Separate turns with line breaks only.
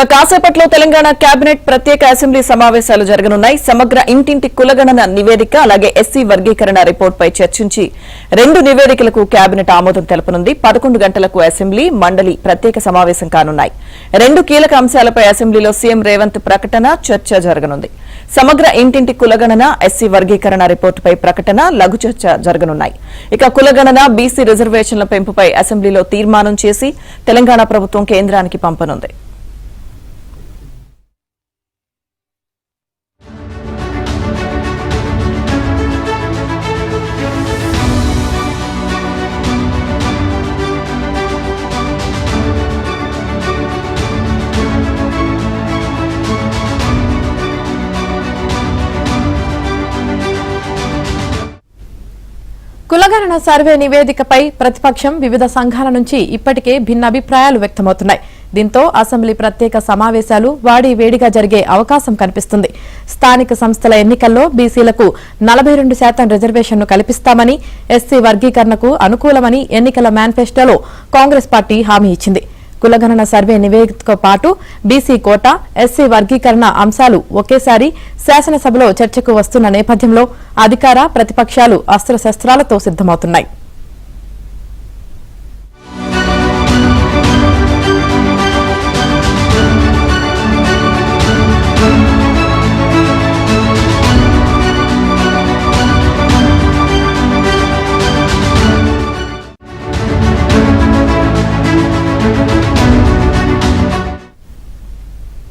కాసేపట్లో తెలంగాణ కేబినెట్ ప్రత్యేక అసెంబ్లీ సమావేశాలు జరగనున్నాయి. సమగ్ర ఇంటింటి కులగణన నివేదిక అలాగే ఎస్సీ వర్గీకరణ రిపోర్టుపై చర్చించి 2 నివేదికలకు కేబినెట్ ఆమోదం తెలపనుంది. 11 గంటలకు అసెంబ్లీ మండలి ప్రత్యేక సమావేశం కానున్నాయి. 2 కీలక అంశాలపై అసెంబ్లీలో సీఎం రేవంత్ ప్రకటన, చర్చ జరగనుంది. సమగ్ర ఇంటింటి కులగణన, ఎస్సీ వర్గీకరణ రిపోర్టుపై ప్రకటన, లఘు చర్చ జరగనున్నాయి. ఇక కులగణన, బీసీ రిజర్వేషన్ల పెంపుపై అసెంబ్లీలో తీర్మానం చేసి తెలంగాణ ప్రభుత్వం కేంద్రానికి పంపనుంది.
కులగణన సర్వే నివేదికపై ప్రతిపక్షం, వివిధ సంఘాల నుంచి ఇప్పటికే భిన్నాభిప్రాయాలు వ్యక్తమవుతున్నాయి. దీంతో అసెంబ్లీ ప్రత్యేక సమావేశాలు వాడివేడిగా జరిగే అవకాశం కనిపిస్తుంది. స్థానిక సంస్థల ఎన్నికల్లో బీసీలకు 42% రిజర్వేషన్ను కల్పిస్తామని, ఎస్సీ వర్గీకరణకు అనుకూలమని ఎన్నికల మేనిఫెస్టోలో కాంగ్రెస్ పార్టీ హామీ ఇచ్చింది. కులగణన సర్వే నివేదికతో పాటు బీసీ కోటా, ఎస్సీ వర్గీకరణ అంశాలు ఒకేసారి శాసనసభలో చర్చకు వస్తున్న నేపథ్యంలో అధికార, ప్రతిపక్షాలు అస్త్రశస్త్రాలతో సిద్దమవుతున్నాయి.